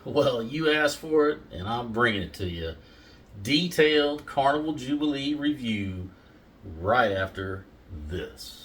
Well, you asked for it, and I'm bringing it to you. Detailed Carnival Jubilee review right after this.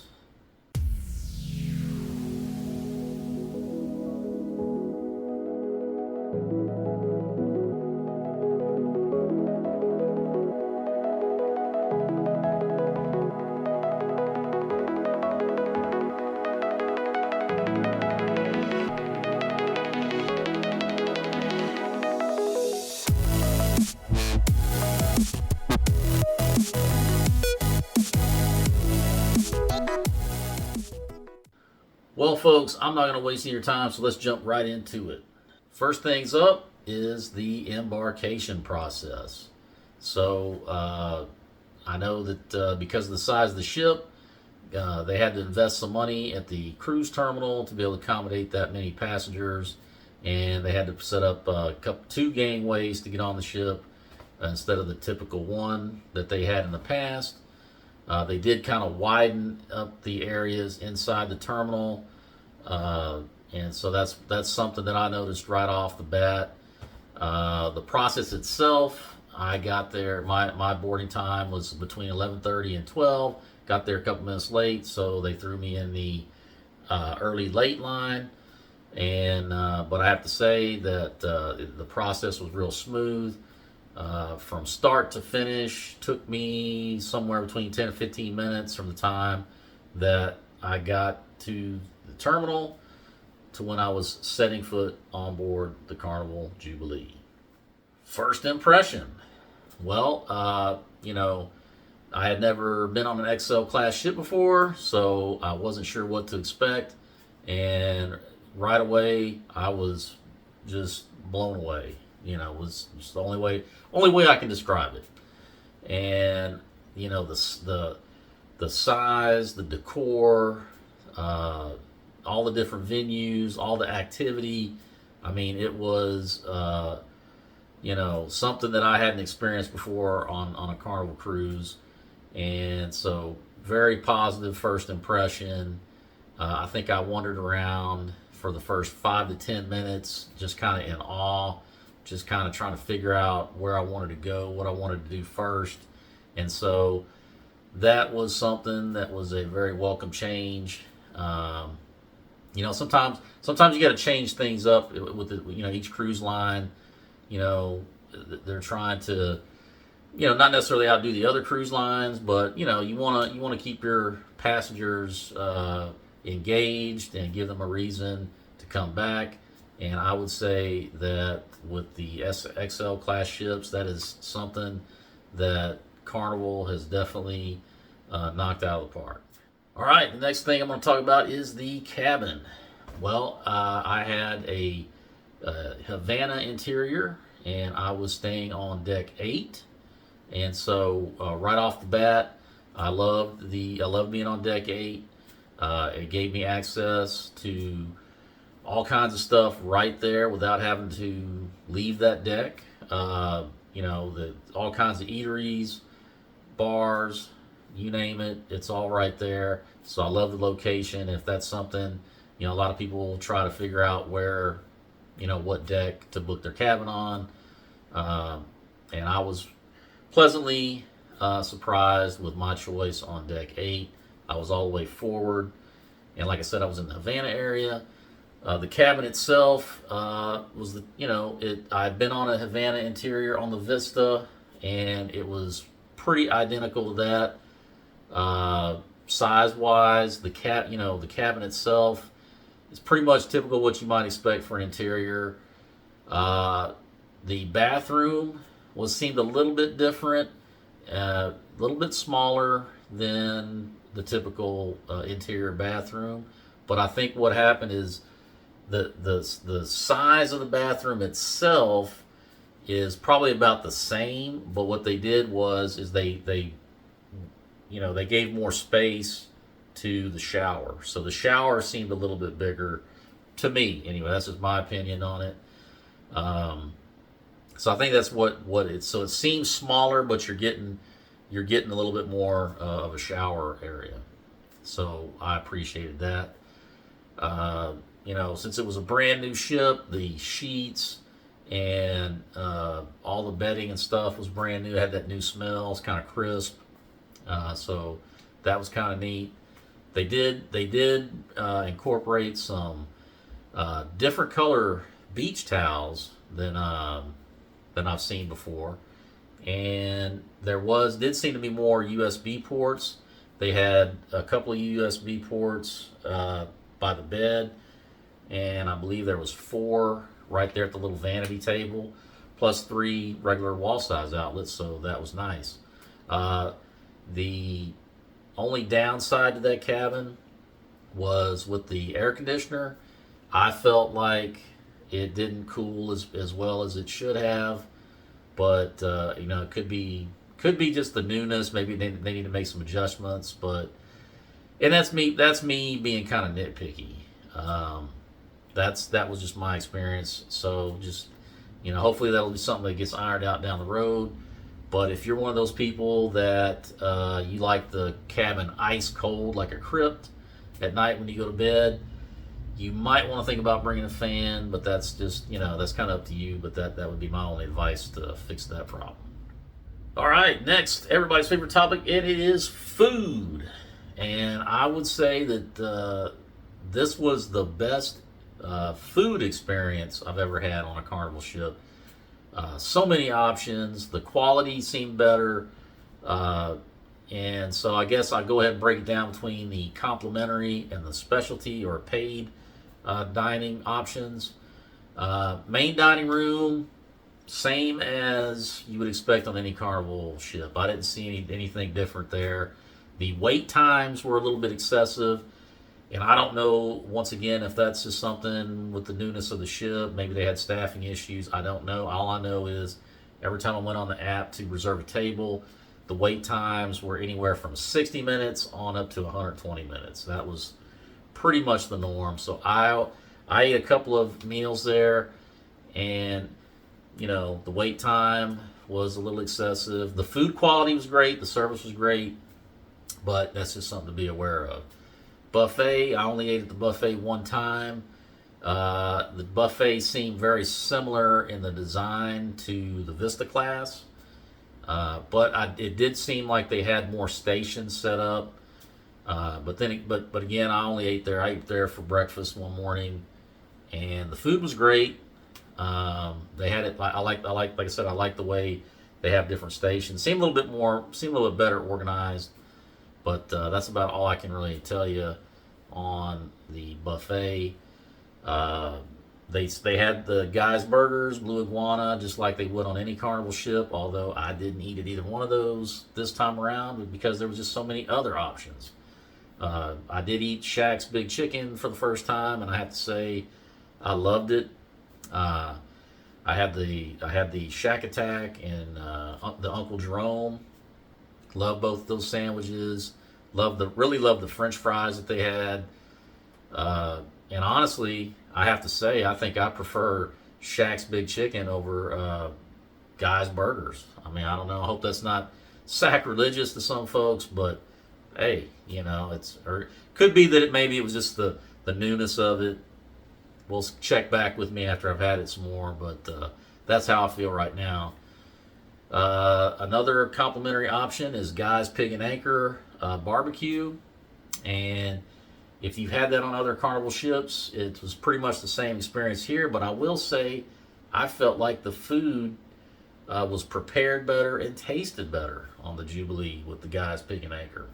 Well, folks, I'm not going to waste your time, so let's jump right into it. First things up is the embarkation process. So, I know that because of the size of the ship, they had to invest some money at the cruise terminal to be able to accommodate that many passengers, and they had to set up two gangways to get on the ship instead of the typical one that they had in the past. They did kind of widen up the areas inside the terminal, and so that's something that I noticed right off the bat. The process itself, I got there. My boarding time was between 11:30 and 12. Got there a couple minutes late, so they threw me in the early late line. And but I have to say that the process was real smooth. From start to finish took me somewhere between 10 and 15 minutes from the time that I got to the terminal to when I was setting foot on board the Carnival Jubilee. First impression. Well, I had never been on an XL class ship before, so I wasn't sure what to expect. And right away, I was just blown away. Was just the only way I can describe it. And the size, the decor, all the different venues, all the activity. I mean, it was something that I hadn't experienced before on a Carnival cruise, and so very positive first impression. I think I wandered around for the first 5 to 10 minutes, just kind of in awe, just kind of trying to figure out where I wanted to go, what I wanted to do first. And so that was something that was a very welcome change. Sometimes you got to change things up with each cruise line. They're trying to, not necessarily outdo the other cruise lines, but you want to keep your passengers engaged and give them a reason to come back. And I would say that with the XL class ships, that is something that Carnival has definitely knocked out of the park. All right, the next thing I'm going to talk about is the cabin. Well, I had a Havana interior, and I was staying on deck 8. And so right off the bat, I loved being on deck 8. It gave me access to all kinds of stuff right there without having to leave that deck. All kinds of eateries, bars, you name it, it's all right there. So I love the location. If that's something, a lot of people will try to figure out where, what deck to book their cabin on. And I was pleasantly surprised with my choice on deck 8. I was all the way forward. And like I said, I was in the Havana area. The cabin itself was I'd been on a Havana interior on the Vista, and it was pretty identical to that. Size-wise, the cabin itself is pretty much typical what you might expect for an interior. The bathroom seemed a little bit different, a little bit smaller than the typical interior bathroom. But I think what happened is the size of the bathroom itself is probably about the same, but what they did is they gave more space to the shower. So the shower seemed a little bit bigger to me. Anyway, that's just my opinion on it. So I think that's what it's. So it seems smaller, but you're getting a little bit more of a shower area. So I appreciated that. Since it was a brand new ship, the sheets and all the bedding and stuff was brand new. It had that new smell. It's kind of crisp, so that was kind of neat. They did incorporate some different color beach towels than I've seen before, and did seem to be more USB ports. They had a couple of USB ports by the bed, and I believe there was 4 right there at the little vanity table, plus 3 regular wall size outlets. So that was nice. The only downside to that cabin was with the air conditioner. I felt like it didn't cool as well as it should have, but it could be just the newness. Maybe they need to make some adjustments, and that's me being kind of nitpicky. That was just my experience. So just hopefully that'll be something that gets ironed out down the road. But if you're one of those people that you like the cabin ice cold like a crypt at night when you go to bed, you might want to think about bringing a fan. But that's just that's kind of up to you. But that would be my only advice to fix that problem. All right, next, everybody's favorite topic. It is food, and I would say that this was the best food experience I've ever had on a Carnival ship. So many options. The quality seemed better. And so I guess I'll go ahead and break it down between the complimentary and the specialty or paid dining options. Main dining room, same as you would expect on any Carnival ship. I didn't see anything different there. The wait times were a little bit excessive. And I don't know, once again, if that's just something with the newness of the ship. Maybe they had staffing issues. I don't know. All I know is every time I went on the app to reserve a table, the wait times were anywhere from 60 minutes on up to 120 minutes. That was pretty much the norm. So I ate a couple of meals there, and the wait time was a little excessive. The food quality was great. The service was great. But that's just something to be aware of. Buffet, I only ate at the buffet one time. The buffet seemed very similar in the design to the Vista class, but it did seem like they had more stations set up. But again, I only ate there. I ate there for breakfast one morning, and the food was great. They had it. Like I said, I like the way they have different stations. Seemed a little bit better organized. But that's about all I can really tell you on the buffet. They had the guys' burgers, blue iguana, just like they would on any Carnival ship, although I didn't eat at either one of those this time around because there was just so many other options. I did eat Shaq's Big Chicken for the first time, and I have to say I loved it. I had the Shack Attack and the Uncle Jerome. Love both those sandwiches. Really love the French fries that they had. And honestly, I have to say, I think I prefer Shaq's Big Chicken over Guy's Burgers. I mean, I don't know. I hope that's not sacrilegious to some folks, but hey, or could be that maybe it was just the newness of it. We'll check back with me after I've had it some more, but that's how I feel right now. Another complimentary option is Guy's Pig and Anchor barbecue, and if you've had that on other Carnival ships, it was pretty much the same experience here. But I will say, I felt like the food was prepared better and tasted better on the Jubilee with the Guy's Pig and Anchor,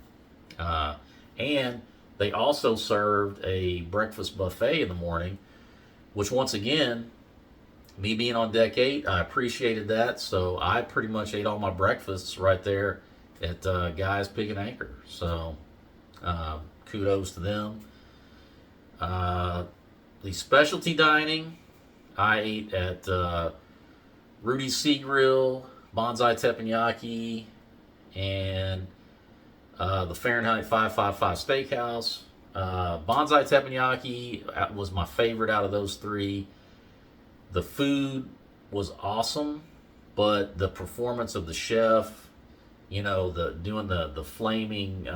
and they also served a breakfast buffet in the morning, which once again, me being on deck 8, I appreciated that. So I pretty much ate all my breakfasts right there at Guy's Pig and Anchor. So kudos to them. The specialty dining, I ate at Rudy's Sea Grill, Bonsai Teppanyaki, and the Fahrenheit 555 Steakhouse. Bonsai Teppanyaki was my favorite out of those 3. The food was awesome, but the performance of the chef, doing the flaming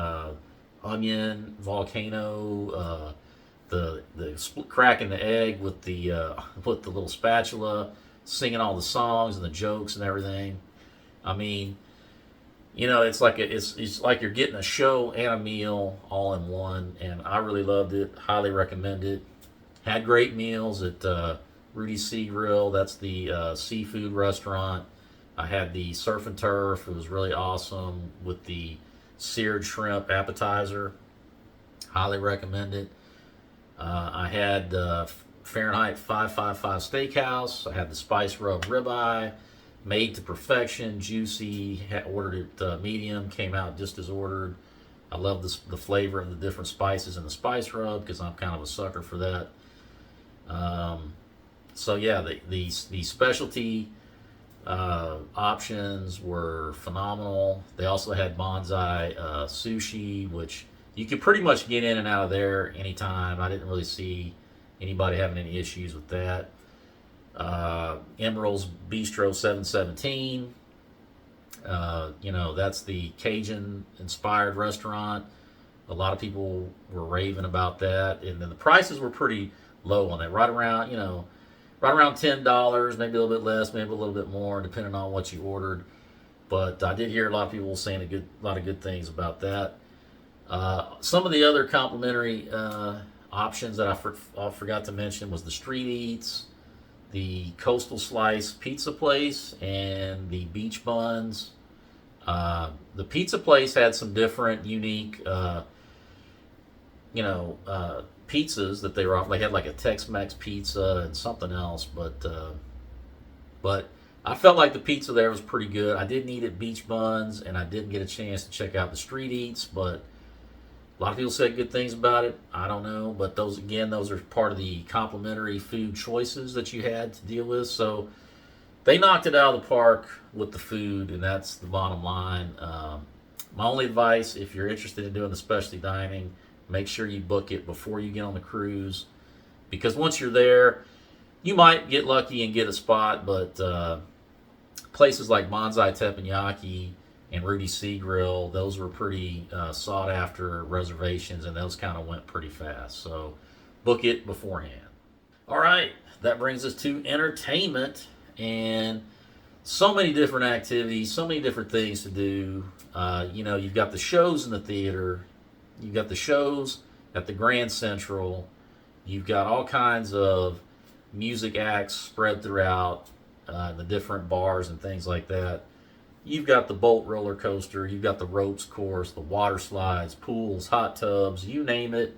onion volcano, the cracking the egg with the little spatula, singing all the songs and the jokes and everything. I mean, you know, it's like it's like you're getting a show and a meal all in one, and I really loved it. Highly recommend it. Had great meals at Rudy's Sea Grill. That's the seafood restaurant. I had the surf and turf. It was really awesome with the seared shrimp appetizer. Highly recommend it. I had Fahrenheit 555 Steakhouse. I had the spice rub ribeye, made to perfection, juicy. Had ordered it medium, came out just as ordered. I love the flavor of the different spices in the spice rub because I'm kind of a sucker for that. So yeah, the specialty options were phenomenal. They also had bonsai sushi, which you could pretty much get in and out of there anytime. I didn't really see anybody having any issues with that. Emerald's Bistro 717. You know, that's the Cajun inspired restaurant. A lot of people were raving about that, and then the prices were pretty low on that, right around $10, maybe a little bit less, maybe a little bit more, depending on what you ordered. But I did hear a lot of people saying a lot of good things about that. Some of the other complimentary options that I forgot to mention was the street eats, the Coastal Slice pizza place, and the beach buns. The pizza place had some different, unique, pizzas that they were offering. They had like a Tex-Mex pizza and something else, but I felt like the pizza there was pretty good. I didn't eat at Beach Buns, and I didn't get a chance to check out the street eats, but a lot of people said good things about it. I don't know, but those are part of the complimentary food choices that you had to deal with. So they knocked it out of the park with the food, and that's the bottom line. My only advice, if you're interested in doing the specialty dining, make sure you book it before you get on the cruise, because once you're there, you might get lucky and get a spot, but places like Bonsai Teppanyaki and Rudy's Sea Grill, those were pretty sought after reservations, and those kind of went pretty fast. So book it beforehand. All right, that brings us to entertainment, and so many different activities, so many different things to do. You've got the shows in the theater, you've got the shows at the Grand Central, you've got all kinds of music acts spread throughout the different bars and things like that. You've got the boat roller coaster, you've got the ropes course, the water slides, pools, hot tubs, you name it.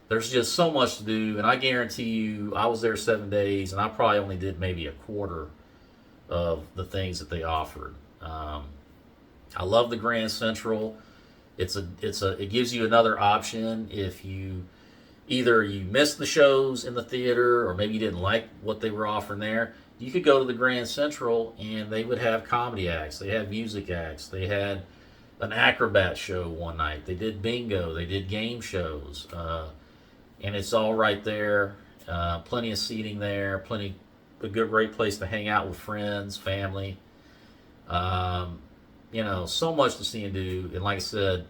There's just so much to do, and I guarantee you, I was there 7 days, and I probably only did maybe a quarter of the things that they offered. I love the Grand Central. It gives you another option if you either you missed the shows in the theater, or maybe you didn't like what they were offering there. You could go to the Grand Central, and they would have comedy acts. They had music acts. They had an acrobat show one night. They did bingo. They did game shows. And it's all right there. Plenty of seating there. A great place to hang out with friends, family. So much to see and do. And like I said,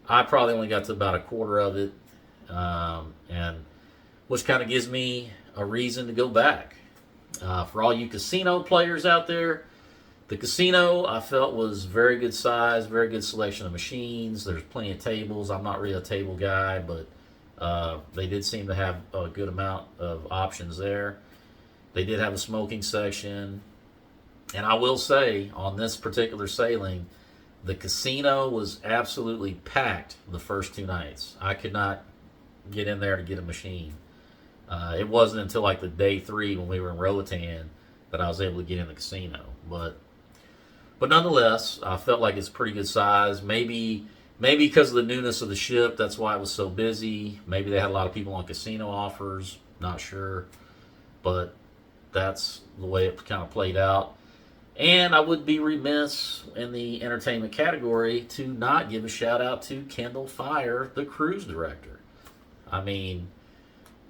I probably only got to about a quarter of it. And which kind of gives me a reason to go back. For all you casino players out there, the casino I felt was very good size, very good selection of machines. There's plenty of tables. I'm not really a table guy, but they did seem to have a good amount of options there. They did have a smoking section. And I will say, on this particular sailing, the casino was absolutely packed the first 2 nights. I could not get in there to get a machine. It wasn't until like the day 3 when we were in Roatan that I was able to get in the casino. But nonetheless, I felt like it's pretty good size. Maybe because of the newness of the ship, that's why it was so busy. Maybe they had a lot of people on casino offers. Not sure. But that's the way it kind of played out. And I would be remiss in the entertainment category to not give a shout out to Kendall Fire, the cruise director. I mean,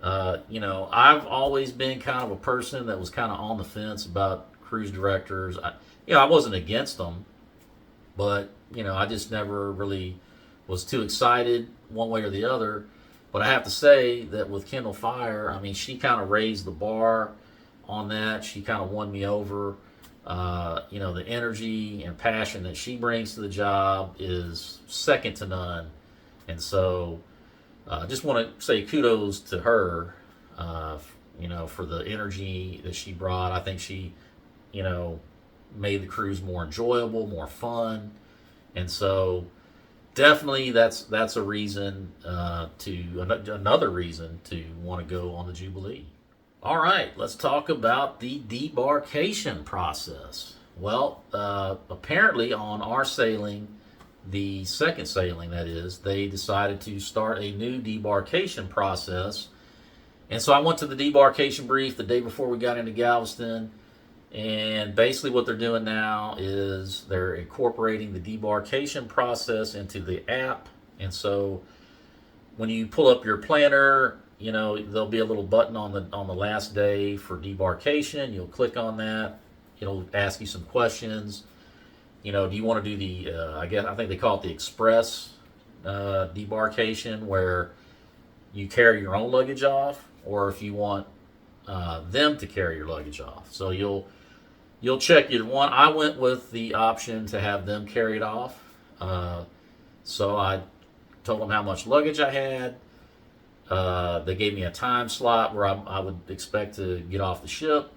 I've always been kind of a person that was kind of on the fence about cruise directors. I wasn't against them, but, I just never really was too excited one way or the other. But I have to say that with Kendall Fire, I mean, she kind of raised the bar on that. She kind of won me over. The energy and passion that she brings to the job is second to none. And so I just want to say kudos to her, for the energy that she brought. I think she, made the cruise more enjoyable, more fun. And so definitely that's a reason another reason to want to go on the Jubilee. All right, let's talk about the debarkation process. Well, apparently on our sailing, the second sailing that is, they decided to start a new debarkation process. And so I went to the debarkation brief the day before we got into Galveston. And basically what they're doing now is they're incorporating the debarkation process into the app. And so when you pull up your planner, there'll be a little button on the last day for debarkation. You'll click on that. It'll ask you some questions. Do you want to do the I think they call it the express debarkation, where you carry your own luggage off, or if you want them to carry your luggage off. So you'll check either one. I went with the option to have them carry it off. So I told them how much luggage I had. They gave me a time slot where I would expect to get off the ship,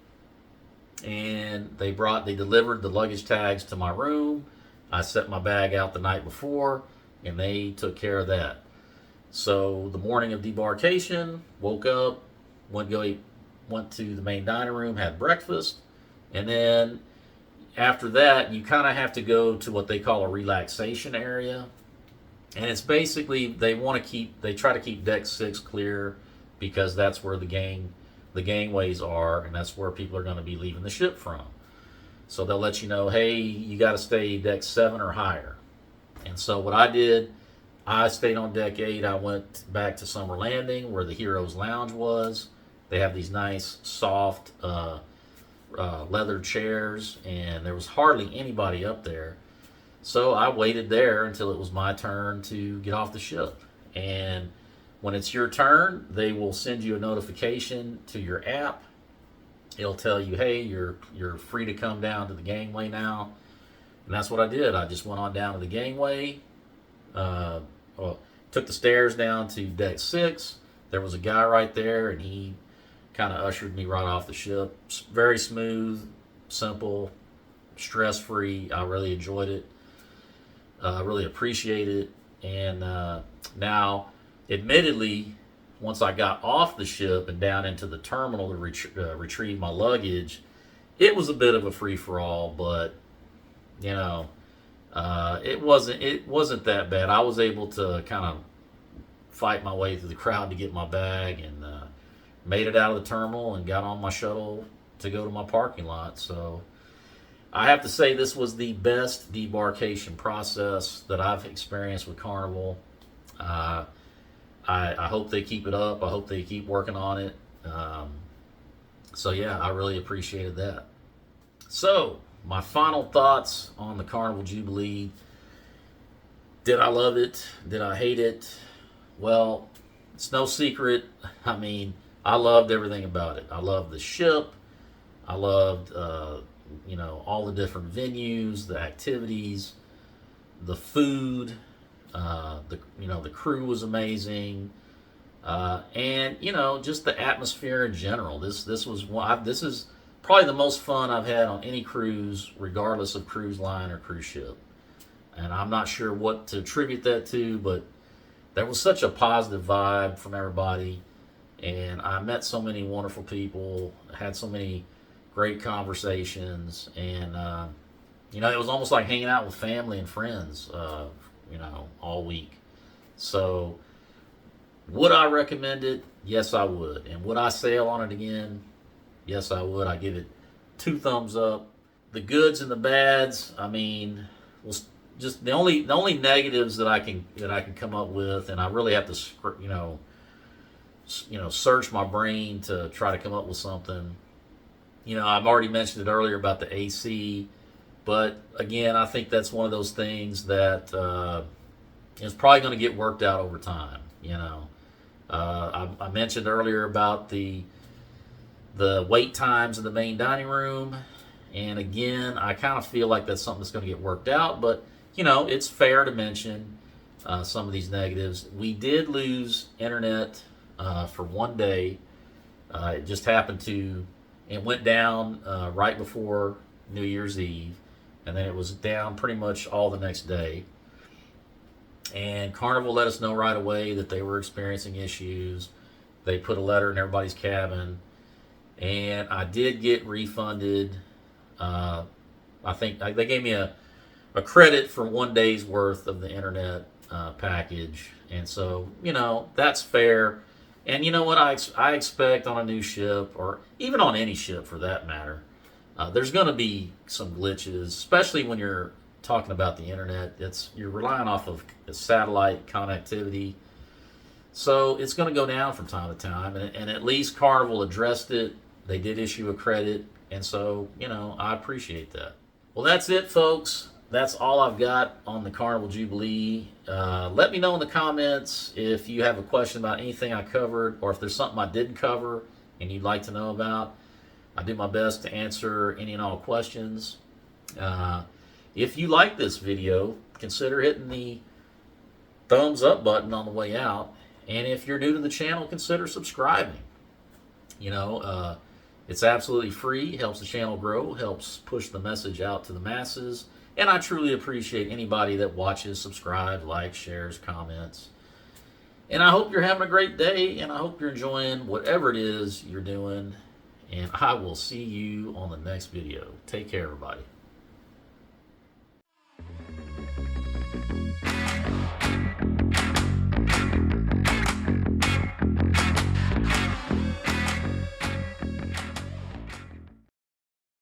and they delivered the luggage tags to my room. I set my bag out the night before, and they took care of that. So the morning of debarkation, woke up, went to the main dining room, had breakfast, and then after that, you kind of have to go to what they call a relaxation area. And it's basically they try to keep deck 6 clear, because that's where the gangways are, and that's where people are going to be leaving the ship from. So they'll let you know, hey, you got to stay deck 7 or higher. And so what I did, I stayed on deck 8. I went back to Summer Landing where the Heroes Lounge was. They have these nice, soft, leather chairs, and there was hardly anybody up there. So I waited there until it was my turn to get off the ship. And when it's your turn, they will send you a notification to your app. It'll tell you, hey, you're free to come down to the gangway now. And that's what I did. I just went on down to the gangway, took the stairs down to deck 6. There was a guy right there, and he kind of ushered me right off the ship. Very smooth, simple, stress-free. I really enjoyed it. Really appreciate it. And now, admittedly, once I got off the ship and down into the terminal to retrieve my luggage, it was a bit of a free-for-all, but it wasn't that bad. I was able to kind of fight my way through the crowd to get my bag, and made it out of the terminal and got on my shuttle to go to my parking lot. So I have to say this was the best debarkation process that I've experienced with Carnival. I hope they keep it up. I hope they keep working on it. So yeah, I really appreciated that. So my final thoughts on the Carnival Jubilee. Did I love it? Did I hate it? Well, it's no secret. I mean, I loved everything about it. I loved the ship. I loved, all the different venues, the activities, the food. The crew was amazing, and just the atmosphere in general. This is probably the most fun I've had on any cruise, regardless of cruise line or cruise ship. And I'm not sure what to attribute that to, but there was such a positive vibe from everybody, and I met so many wonderful people, had so many great conversations, and it was almost like hanging out with family and friends, all week. So would I recommend it? Yes, I would. And would I sail on it again? Yes, I would. I give it 2 thumbs up. The goods and the bads, I mean, was just the only negatives that I can come up with, and I really have to search my brain to try to come up with something. I've already mentioned it earlier about the AC, but again, I think that's one of those things that is probably going to get worked out over time. I mentioned earlier about the the wait times in the main dining room. And again, I kind of feel like that's something that's going to get worked out, but you know, it's fair to mention some of these negatives. We did lose internet for one day. It just happened to, it went down right before New Year's Eve, and then it was down pretty much all the next day. And Carnival let us know right away that they were experiencing issues. They put a letter in everybody's cabin, and I did get refunded. I think they gave me a credit for one day's worth of the internet package, and so you know that's fair. And you know what I expect on a new ship, or even on any ship for that matter, there's going to be some glitches, especially when you're talking about the internet. You're relying off of satellite connectivity, so it's going to go down from time to time. And at least Carnival addressed it. They did issue a credit, and so you know I appreciate that. Well, that's it, folks. That's all I've got on the Carnival Jubilee. Let me know in the comments if you have a question about anything I covered, or if there's something I didn't cover and you'd like to know about. I do my best to answer any and all questions. If you like this video, consider hitting the thumbs up button on the way out. And if you're new to the channel, consider subscribing. You know, it's absolutely free, helps the channel grow, helps push the message out to the masses. And I truly appreciate anybody that watches, subscribes, likes, shares, comments. And I hope you're having a great day, and I hope you're enjoying whatever it is you're doing. And I will see you on the next video. Take care, everybody.